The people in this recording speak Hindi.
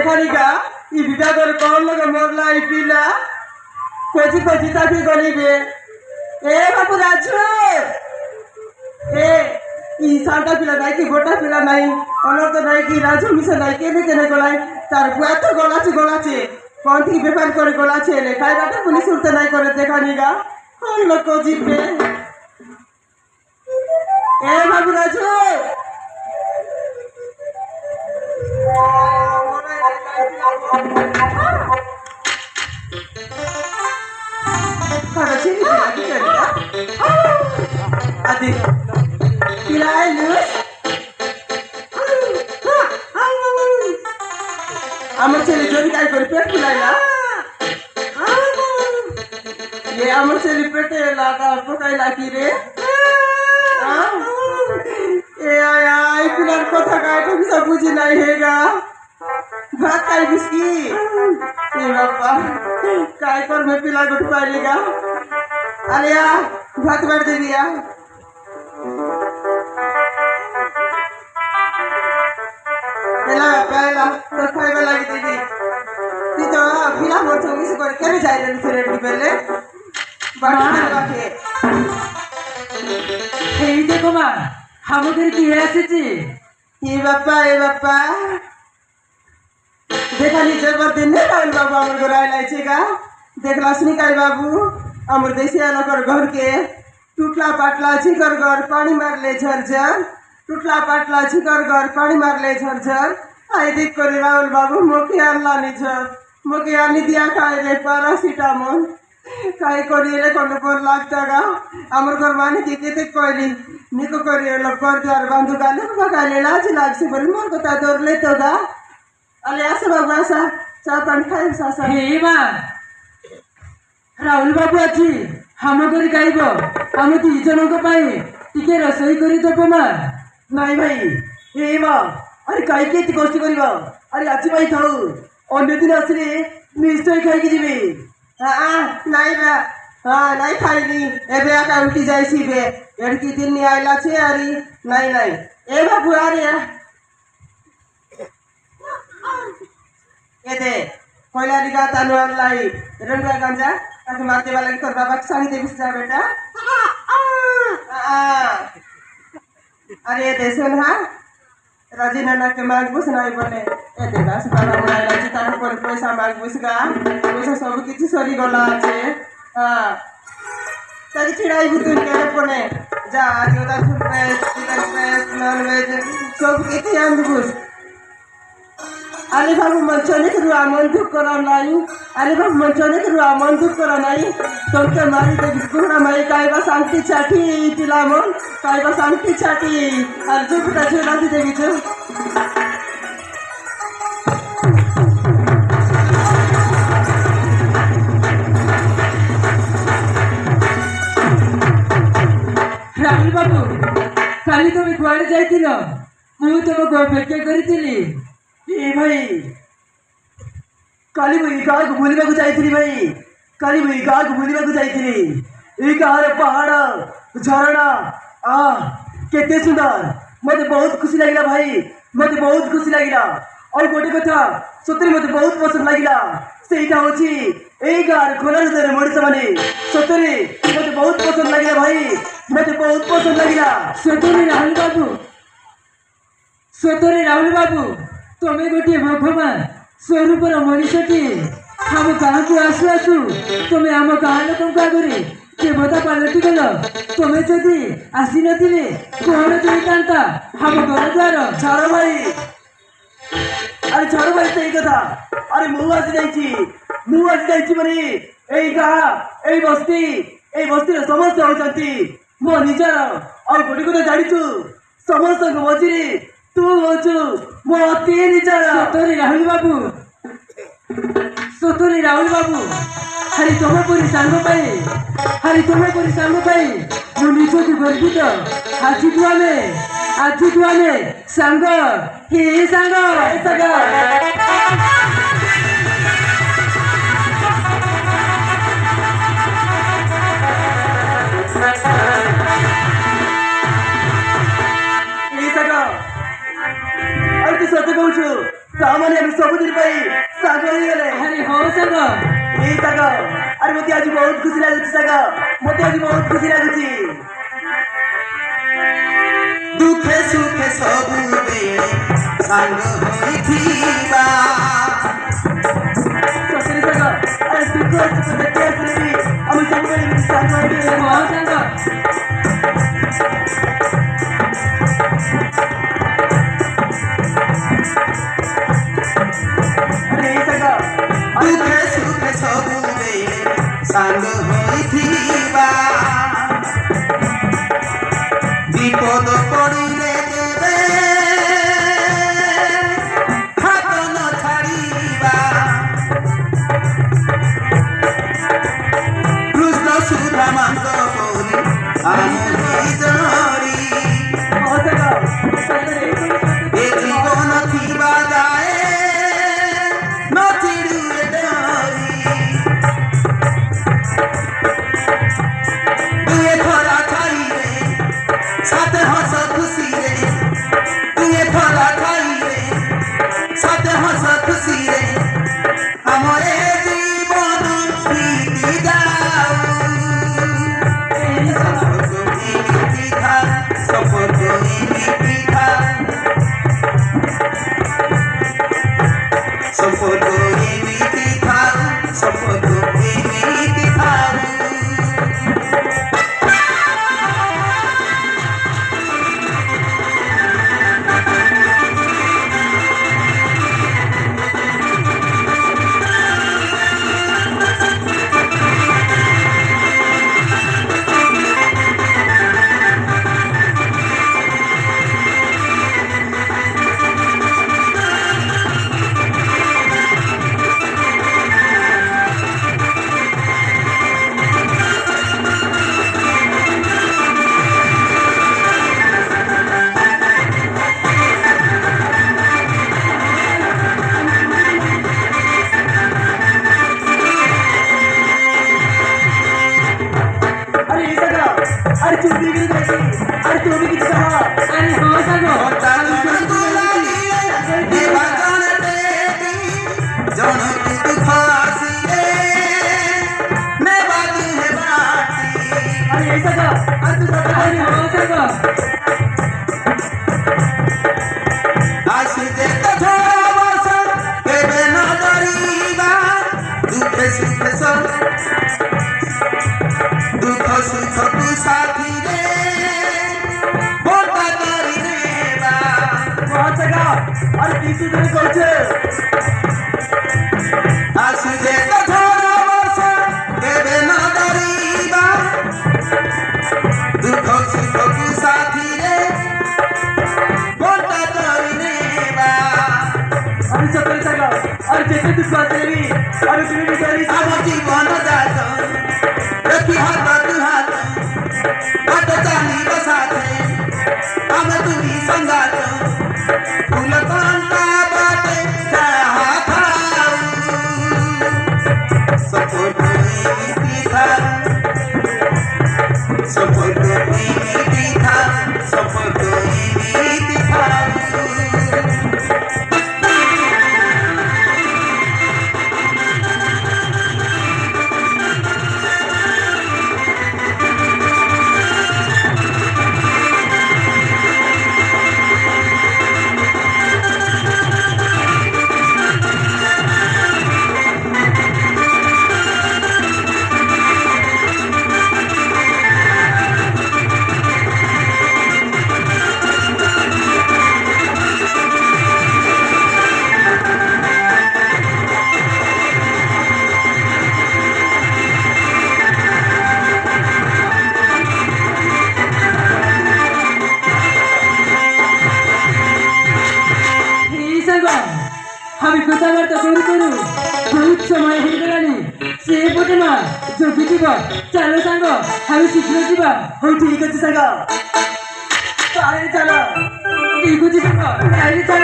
देखानिका ई विदा कर कौन लोग मरला ई पीला खोजी खोजी ताकि गलीबे ए बाबू राजू ए ई साटा पिला नहीं कि गोटा पिला नहीं अनर तो नहीं कि राजू मिसे नहीं केने गलाई तार बुआ तो गलाचे कौन थी बेपार करे गलाचे ले खाई बाटे पुलिस उड़ते नहीं करे देखानिका कौन लोग को जीपे ए बाबू Raju Para sini lagi kan ya? Adik, kirain lus. Amar celi jodi kai kori pet pula ya? Ye amar celi pet laga pokai lagi re? Ay, pilar kotha kai to bisa buji nahi hega. भात काय बिस्की ए बाप्पा काय कर मैं पिला गुट पालेगा आलिया भात बांट दे दिया पहला तो खाइबा लागी दीदी ती तो पिला मोर तो मिस कर केने जाय रे फिर रेडी पहले बांट दे এই দেখো মা আমাদের কি হয়েছে ए बाप्पा देखा नी जबर दिन नहीं राहुल बाबू अमर को राय लाई छेगा देखला सुनी काय बाबू अमर देसी आलो कर घर के टूटला पाटला छिकर घर पानी मार ले झरझर टूटला पाटला छिकर घर पानी मार ले झरझर आई देख कर राहुल बाबू मोके आनला नी झर मोके आनी दिया खाए रे पैरासिटामोल काय करिए कोन पर लागता गा अमर घर माने की केते कोइली निको करिए लो कर द्वार बांधु गाले बगाले लाज लाग से बोल मोर को ता दौर ले तो गा अले असं बाबू असा चहा पाणी खाई सासा हे मा राहुल बाबू अच्छी हम करी खाइब हम ती जनक पाई टिके रसोई करी दब मा नहीं भाई हे मा अरे काई के ती कष्ट करिबा अरे आछि भाई थाउ अन्य दिन आसले निश्चय खाई के दिबे हां नहीं बा हां नहीं खाईनी एबे आका उठी जाईसी बे एडकी दिन नि आइला छे अरे नहीं ए बाबू अरे ये दे कोयला रिगा तानुआन लाई रंगा गंजा ताकि मारते वाला की बाबा की साड़ी दे बिस्सा बेटा अरे ये दे सुन हां राजी नाना के मांग बुस नहीं बने ए दे बस बाबा बनाई लाई तार पर पैसा मांग बुसगा पैसा सब किछि सरी गला আছে हां तारी छिड़ाई बुतुन के पने जा आज उधर full veg chicken veg non veg सब किछि आंद बुस अरे बाबू मंचने के रुआ मन दुख करा नहीं अरे बाबू मंचने के रुआ मन दुख करा नहीं तुमके मारी के बिस्कुड़ा माई कायबा शांति छाटी पिला मन कायबा शांति छाटी और जो बेटा छोड़ा दी देगी जो राहुल बाबू काली तुम कुआड़े जाइथिल मु तुम को भेट करिथिली ए भाई काली मुई का घुमलिबा को जाइथिली भाई काली मुई का घुमलिबा को जाइथिली ए कार पहाड़ झरना आ केते सुंदर मते बहुत खुशी लागिला भाई मते बहुत खुशी लागिला और गोटे कथा सतरे मते बहुत पसंद लागिला सेटा होची ए कार खोला रे मणिस माने सतरे मते बहुत पसंद लागिला भाई मते बहुत पसंद लागिला सतरे राहुल बाबू तुम्हें गोटे भगवान स्वरूपर मनीषटी हम गाँव को आसु आसु तुम्हें आम गाँ लोक आगे देवता पलटि गल तुम्हें जदि आसी नथिले कौन होता हम घर द्वार छाड़ भाई अरे छाड़ भाई सही कथा अरे मु आसी जाइछि माने एई गाँ एई बस्ती समस्त होचंती मो निजर और गोटे कथा जानिछु समस्त मझिरे तू होचु मो अति निजर सतरे राहुल बाबू हरी तुम्हें पूरी सांग पाई मु निजको गर्वित आज तू आमे सांग हे सांग सत्य कहूँ सामान्य सबुदिन ବହୁତ ଖୁସି ଲାଗୁଛି ସାଙ୍ଗ ମତେ ଆଜି ବହୁତ ଖୁସି ଲାଗୁଛି ଦୁଃଖେ ସୁଖେ ସବୁବେଳେ ସାଙ୍ଗ ହୋଇଥିବା ସତରେ ସାଙ୍ଗ ଆରେ ଦୁଃଖ ସୁଖ ଯେତେ ଆସିଲେ ବି ଆମେ ସବୁବେଳେ ଏମିତି ସାଙ୍ଗ ହେଇକି ରହିବା। ହଁ ସାଙ୍ଗ ଆରେ ଏଇ ସାଙ୍ଗ ଦୁଃଖେ ସୁଖେ ସବୁବେଳେ ସାଙ୍ଗ ହୋଇଥିବା ବିପଦ ପଡ଼ିଲେ କେବେ ହାତ ନ ଛାଡ଼ିବା କୃଷ୍ଣ ସୁଦାମାଙ୍କ ପରି ଆମ ଦୁଇ ଜଣରି ହଁ ସାଙ୍ଗ ସତରେ ଏଇ ଏ ଜୀବନ ଥିବା ଯାଏ ନ ଚିଡ଼ୁଏ ଡରି ଦୁଏ ଖରା ଛାଇରେ ସାତେ ହସ ଖୁସିରେ ଦୁଏ ଖରା ଛାଇରେ ସାତେ ହସ ଖୁସିରେ ଆମ ଏ ଜୀବନ ବିତି ଯାଉ ସମ୍ପର୍କ ଏମିତି ଥାଏ ସମ୍ପର୍କ ଏମିତି ଥାଏ ସମ୍ପର୍କ ଏମିତି ଥାଉ ସମ୍ପର୍କ ଏମିତି ଥାଉ ଆରେ ଏଇ ସାଙ୍ଗ ଆରେ ଚୁପି କିରି ଦେଖି ଆରେ ତୁ ବି କିଛି କହ ଆରେ ହଁ ସାଙ୍ଗ ଅଟା ଜଣକୁ ଲାଗିଲେ ଦେବା ଜଣେ ଦେବି ଜଣକୁ ଦୁଃଖ ଆସିଲେ ନେବା ଦୁହେଁ ବାଟି ଆରେ ଏଇ ସାଙ୍ଗ ଆରେ ତୁ ସତରେ ଆରେ ହଁ ସାଙ୍ଗ আসিছে তো বর্ষ কেবে ন ডরিবা দুঃখে সুখে সব দুঃখ সুখকু সাথীরে বন্টা করি নেবা ହଁ ସାଙ୍ଗ ଆରେ କି ତୁ ଧରି କହୁଛୁ আসিছে তো বর্ষ কেবে ন ডরিবা দুঃখ সুখকু সাথীরে বন্টা করি নেবা ଆରେ ସତରେ ସାଙ୍ଗ ଆରେ ଯେତେ ଦୁଃଖ ଆସିଲେ ବି ଆରେ ତୁ ବି ଧରି ଆମ ଜୀବନ ଯାକ ଦେଖି ହାତ ତୁ ହାତ ହାତ ଚାଲିବ ସାଥେ ଆମେ ଦୁଇ ସଙ୍ଗାତ ଫୁଲ କଣ୍ଟା ବାଟେ ଯାହା ଥାଉ ସମ୍ପର୍କ ଏମିତି ଥାଉ ସମ୍ପର୍କ ଏମିତି ଥାଉ ସମ୍ପର୍କ ଏମିତି ଥାଉ এই সাঙ্গ আমি কথাবার্তা করি করু বহুত সময় হয়ে গেলানি সে পটে না যোগী দিব চালো সাঙ্গ আমি শীঘ্র ଯିବା ହଉ ଠିକ ଅଛି ସାଙ୍ଗ ତାହେଲେ ଚାଲ ଠିକ ଅଛି ସାଙ୍ଗ ତାହେଲେ ଚାଲ